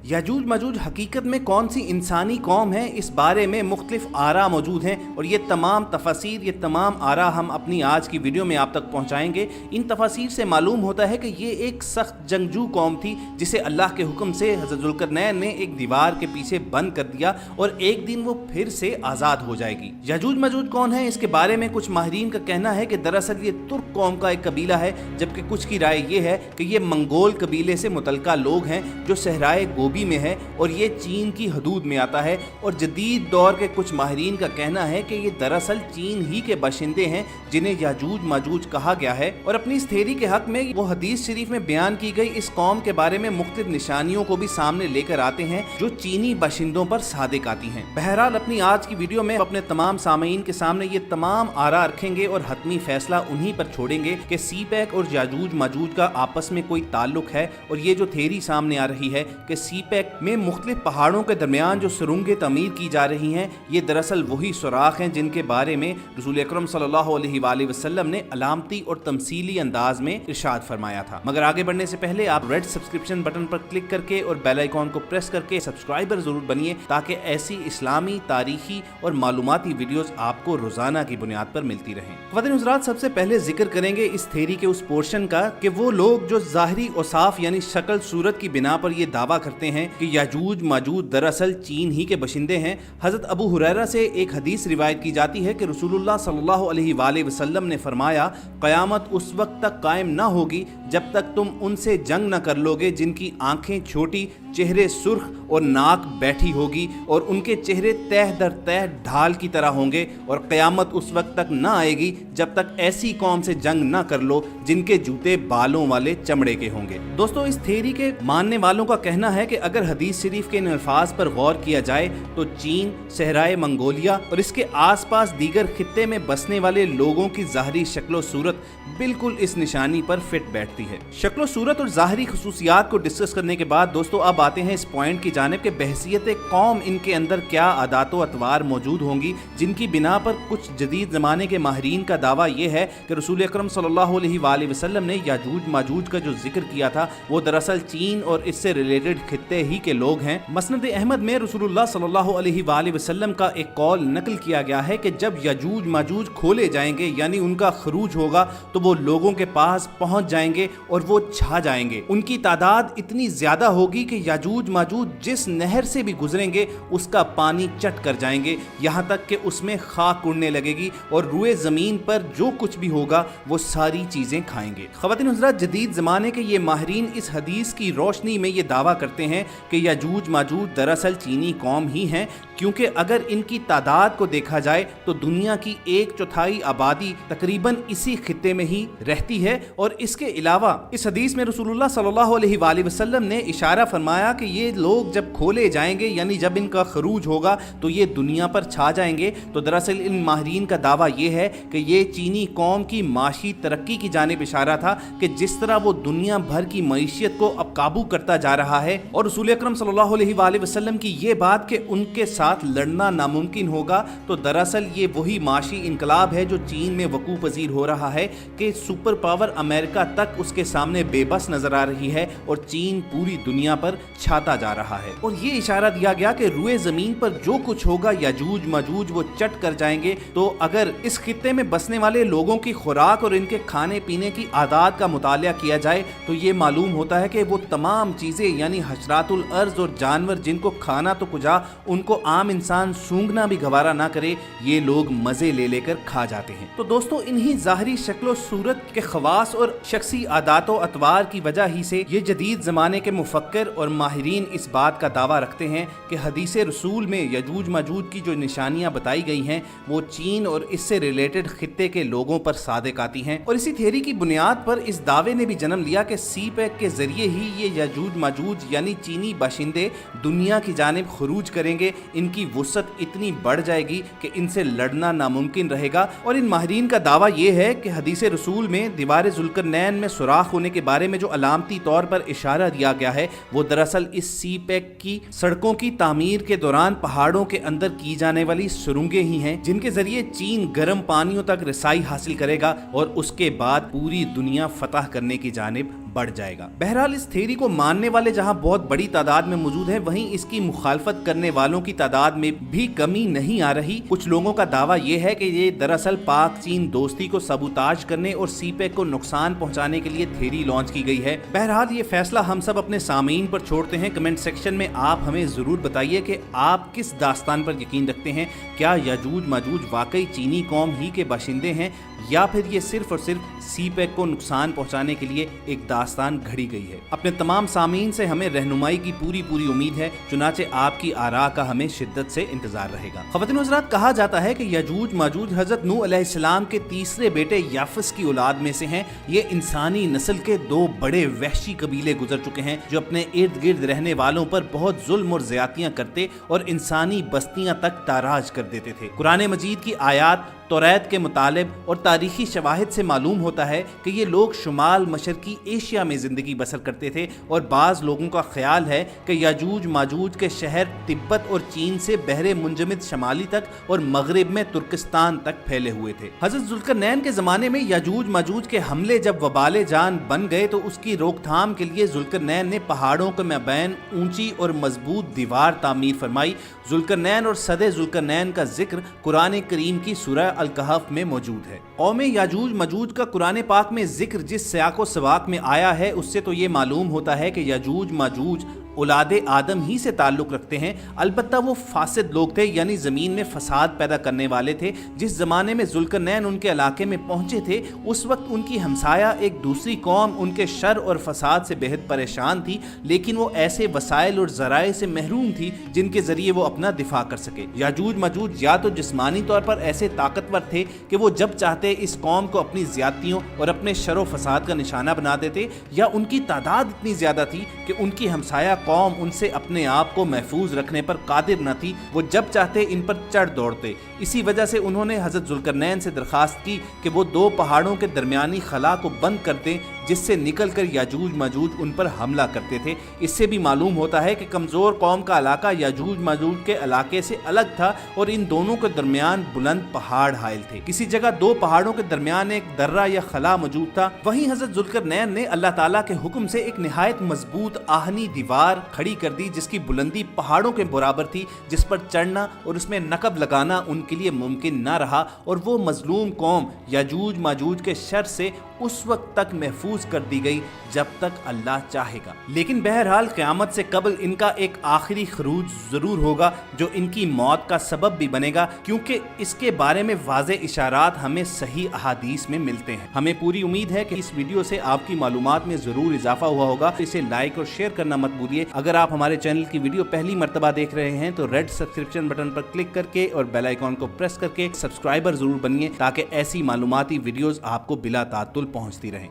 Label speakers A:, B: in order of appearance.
A: याजूज माजूज हकीकत में कौन सी इंसानी कौम है, इस बारे में मुख्तलिफ आरा मौजूद हैं और ये तमाम तफासीर, ये तमाम आरा हम अपनी आज की वीडियो में आप तक पहुँचाएँगे। इन तफासीर से मालूम होता है कि ये एक सख्त जंगजू कौम थी जिसे अल्लाह के हुक्म से हज़रत ज़ुल्करनैन ने एक दीवार के पीछे बंद कर दिया और एक दिन वो फिर से आज़ाद हो जाएगी। याजूज माजूज कौन है, इसके बारे में कुछ माहिरीन का कहना है कि दरअसल ये तुर्क कौम का एक कबीला है, जबकि कुछ की राय ये है कि ये मंगोल कबीले से मुतल्लिका लोग हैं जो सहराए गोबी में है और ये चीन की हदूद में आता है। और जदीद दौर के कुछ माहिरीन का कहना है कि ये दरअसल चीन ही के बाशिंदे हैं जिन्हें याजूज माजूज कहा गया है। और अपनी इस थ्योरी के हक में वो हदीस शरीफ में बयान की गई इस कौम के बारे में मुख्तलिफ निशानियों को भी सामने लेकर आते हैं जो चीनी बाशिंदों पर सादिक आती हैं। बहरहाल अपनी आज की वीडियो में अपने तमाम सामीन के सामने ये तमाम आरा रखेंगे और हतमी फैसला उन्हीं पर छोड़ेंगे कि सीपैक और याजूज माजूज का आपस में कोई ताल्लुक है। और ये जो थ्योरी सामने आ रही है कि सीपैक में मुख्तलिफ पहाड़ों के दरमियान जो सुरंगें तमीर की जा रही हैं, ये दरअसल वही सुराख हैं जिनके बारे में रसूल अकरम सल्लल्लाहु अलैहि वसल्लम ने अलामती और तमसीली अंदाज में इरशाद फरमाया था। मगर आगे बढ़ने से पहले आप रेड सब्सक्रिप्शन बटन पर क्लिक करके और बेल आइकॉन को प्रेस करके सब्सक्राइबर जरूर बनिए ताकि ऐसी इस्लामी, तारीखी और मालूमाती वीडियोस आपको रोजाना की बुनियाद पर मिलती रहें। ख्वातीन हज़रात, सबसे पहले जिक्र करेंगे इस थ्योरी के उस पोर्शन का कि वो लोग जो ज़ाहिरी औसाफ यानी शक्ल सूरत की बिना पर ये दावा करते हैं कि याजूज माजूज दरअसल चीन ही के बशिंदे हैं। हज़रत अबू हुरैरा से एक हदीस रिवायत की जाती है कि रसूलुल्लाह सल्लल्लाहु अलैहि वसल्लम ने फरमाया, क़यामत उस वक्त तक कायम ना होगी जब तक तुम उनसे जंग न कर लोगे जिनकी आंखें छोटी, चेहरे सुर्ख और नाक बैठी होगी और उनके चेहरे तह दर तह ढाल की तरह होंगे। और क़यामत उस वक्त तक ना आएगी जब तक ऐसी कौम से जंग ना कर लो जिनके जूते बालों वाले चमड़े के होंगे। दोस्तों, इस थ्योरी के मानने वालों का कहना है कि अगर हदीस शरीफ के इन अल्फाज पर गौर किया जाए तो चीन, सहराए मंगोलिया और इसके आसपास दीगर खित्ते में बसने वाले लोगों की ज़ाहरी शक्लो सूरत बिल्कुल इस निशानी पर फिट बैठती है। शक्लो सूरत और ज़ाहरी खुसूसियात को डिस्कस करने के बाद दोस्तों अब आते हैं इस पॉइंट की जानिब के बहसियत कौम इनके अंदर क्या आदात व अतवार मौजूद होंगी जिनकी बिना पर कुछ जदीद ज़माने के माहिरीन का दावा यह है कि रसूल अकरम सल्लल्लाहु अलैहि वसल्लम ने याजूज माजूज का जो जिक्र किया था वो दरअसल चीन और इससे रिलेटेड खित्ते ही के लोग हैं। मसनद अहमद में रसूलुल्लाह सल्लल्लाहु अलैहि वसल्लम का एक कौल नकल किया गया है कि जब याजूज माजूज खोले जाएंगे यानी उनका खरूज होगा तो वो लोगों के पास पहुंच जाएंगे और वो छा जाएंगे। उनकी तादाद इतनी ज्यादा होगी कि याजूज माजूज जिस नहर से भी गुजरेंगे उसका पानी चट कर जाएंगे, यहाँ तक कि उसमें खाक उड़ने लगेगी और रुए जमीन पर जो कुछ भी होगा वो सारी चीजें खाएंगे। ख्वातीन हज़रात, जदीद जमाने के ये माहिरीन इस हदीस की रोशनी में ये दावा करते हैं कि याजूज माजूज दरअसल चीनी कौम ही हैं, क्योंकि अगर इनकी तादाद को देखा जाए तो दुनिया की 1/4 आबादी तकरीबन इसी खित्ते में ही रहती है। और इसके अलावा इस हदीस में रसूलुल्लाह सल्लल्लाहु अलैहि वसल्लम ने इशारा फरमाया कि ये लोग जब खोले जाएंगे यानी जब इनका खरूज होगा तो ये दुनिया पर छा जाएंगे। तो दरअसल इन माहिरीन का दावा ये है कि ये चीनी कौम की माशी तरक्की की जानिब इशारा था कि जिस तरह वो दुनिया भर की मईशियत को अब काबू करता जा रहा है और रसूल अकरम सल्लल्लाहु अलैहि वसल्लम की ये बात कि उनके साथ लड़ना नामुमकिन होगा, तो दरअसल ये वही माशी इनकलाब है जो चीन में वकू पजीर हो रहा है कि सुपर पावर अमेरिका तक उसके सामने बेबस नजर आ रही है और चीन पूरी दुनिया पर छाता जा रहा है। और ये इशारा दिया गया कि रुए जमीन पर जो कुछ होगा याजूज माजूज वो चट कर जाएंगे। तो अगर इस खित्ते में बसने वाले लोगों की खुराक और इनके खाने पीने की आदात का मुतालिया किया जाए तो ये मालूम होता है कि वो तमाम चीजें यानी हशरातुल अर्ज और जानवर जिनको खाना तो कुजा उनको आम इंसान सूंघना भी गवारा ना करे, ये लोग मजे ले लेकर खा जाते हैं। तो दोस्तों, इन्हीं ज़ाहरी शक्लो सूरत के खवास और शख्सी आदातो अतवार की वजह ही से ये जदीद ज़माने के मुफक्कर और माहिरीन इस बात का दावा रखते हैं कि हदीस रसूल में याजूज माजूज की जो निशानियां बताई गई हैं वो चीन और इससे रिलेटेड खित्ते के लोगों पर सादिक आती हैं। और इसी थ्योरी की बुनियाद पर इस दावे ने भी जन्म लिया कि सीपैक के जरिए ही ये याजूज माजूज यानी चीनी बाशिंदे दुनिया की जानिब खरूज करेंगे। इनकी वुसअत इतनी बढ़ जाएगी कि इनसे लड़ना नामुमकिन रहेगा। और इन माहिरीन का दावा यह है कि हदीस रसूल में दीवार ज़ुल्करनैन में सुराख होने के बारे में जो अलामती तौर पर इशारा दिया गया है वो दरअसल इस सीपैक की सड़कों की तामीर के दौरान पहाड़ों के अंदर की जाने वाली सुरंगें ही हैं जिनके जरिए चीन गर्म पानियों तक रसाई हासिल करेगा और उसके बाद पूरी दुनिया फतह करने की जानिब बढ़ जाएगा। बहरहाल इस थ्योरी को मानने वाले जहां बहुत बड़ी तादाद में मौजूद हैं, वहीं इसकी मुखालफत करने वालों की तादाद में भी कमी नहीं आ रही। कुछ लोगों का दावा यह है कि ये दरअसल पाक चीन दोस्ती को सबूताज करने और सीपेक को नुकसान पहुंचाने के लिए थ्योरी लॉन्च की गई है। बहरहाल ये फैसला हम सब अपने सामीन पर छोड़ते हैं। कमेंट सेक्शन में आप हमें जरूर बताइए कि आप किस दास्तान पर यकीन रखते हैं। क्या याजूज माजूज वाकई चीनी कौम ही के बाशिंदे हैं या फिर ये सिर्फ और सिर्फ सीपेक को नुकसान पहुंचाने के लिए एक दास्तान घड़ी गई है। अपने तमाम सामीन से हमें रहनुमाई की पूरी उम्मीद है। चुनाचे आपकी आरा का हमें शिद्दत से इंतजार रहेगा। ख़वातीन व हज़रात, कहा जाता है कि यजूज माजूज हजरत नूह अलैहिस्सलाम के तीसरे बेटे याफस की औलाद में से हैं। ये इंसानी नस्ल के दो बड़े वहशी कबीले गुजर चुके हैं जो अपने इर्द गिर्द रहने वालों पर बहुत जुल्म और ज्यादतियां करते और इंसानी बस्तियां तक ताराज कर देते थे। कुरान मजीद की आयात तौरात के मुतालिब और तारीखी शवाहिद से मालूम होता है कि ये लोग शुमाल मशरकी एशिया में ज़िंदगी बसर करते थे और बाज़ लोगों का ख्याल है कि याजूज माजूज के शहर तिब्बत और चीन से बहरे मुंजमिद शमाली तक और मगरिब में तुर्किस्तान तक फैले हुए थे। हज़रत ज़ुल्करनैन के ज़माने में याजूज माजूज के हमले जब वबाले जान बन गए तो उसकी रोकथाम के लिए ज़ुल्करनैन ने पहाड़ों के मबैन ऊंची और मजबूत दीवार तामीर फरमाई। ज़ुल्करनैन और सदे ज़ुल्करनैन का जिक्र कुरान करीम की सूरह अल-कहफ में मौजूद है। कौम याजूज मजूज का कुरान पाक में जिक्र जिस सियाको सवाक में आया है उससे तो ये मालूम होता है कि याजूज माजूज औलादे आदम ही से ताल्लुक़ रखते हैं। अलबत्ता वो फासिद लोग थे, यानी ज़मीन में फसाद पैदा करने वाले थे। जिस ज़माने में ज़ुल्करनैन उनके इलाके में पहुँचे थे उस वक्त उनकी हमसाया एक दूसरी कौम उनके शर और फसाद से बेहद परेशान थी, लेकिन वो ऐसे वसाइल और ज़राए से महरूम थी जिनके ज़रिए वो अपना दिफा कर सके। याजूज मजूज या तो जिस्मानी तौर पर ऐसे ताकतवर थे कि वो जब चाहते इस कौम को अपनी ज़्यादतियों और अपने शर व फसाद का निशाना बना देते, या उनकी तादाद इतनी ज़्यादा थी कि उनकी हमसाया कौम उनसे अपने आप को महफूज रखने पर कादिर न थी। वो जब चाहते इन पर चढ़ दौड़ते। इसी वजह से उन्होंने हज़रत ज़ुल्करनैन से दरख्वास्त की कि वो दो पहाड़ों के दरमियानी खला को बंद कर दें जिससे निकल कर याजूज माजूज उन पर हमला करते थे। इससे भी मालूम होता है कि कमज़ोर कौम का इलाका याजूज माजूज के इलाके से अलग था और इन दोनों के दरमियान बुलंद पहाड़ हायल थे। किसी जगह दो पहाड़ों के दरमियान एक दर्रा या खला मौजूद था। वहीं हज़रत ज़ुल्करनैन ने अल्लाह ताला के हुक्म से एक निहायत मजबूत आहनी दीवार खड़ी कर दी जिसकी बुलंदी पहाड़ों के बराबर थी, जिस पर चढ़ना और उसमें नकब लगाना उनके लिए मुमकिन न रहा और वो मजलूम कौम याजूज माजूज के शर से उस वक्त तक महफूज कर दी गई जब तक अल्लाह चाहेगा। लेकिन बहरहाल क़यामत से कबल इनका एक आखिरी खरूज ज़रूर होगा जो इनकी मौत का सबब भी बनेगा, क्योंकि इसके बारे में वाज़े इशारात हमें सही अहादीस में मिलते हैं। हमें पूरी उम्मीद है कि इस वीडियो से आपकी मालूमात में ज़रूर इजाफा हुआ होगा। इसे लाइक और शेयर करना मत भूलिए। अगर आप हमारे चैनल की वीडियो पहली मर्तबा देख रहे हैं तो रेड सब्सक्रिप्शन बटन पर क्लिक करके और बेल आइकॉन को प्रेस करके सब्सक्राइबर ज़रूर बनिए ताकि ऐसी मालूमाती वीडियोज़ आपको बिला तातुल पहुँचती रहें।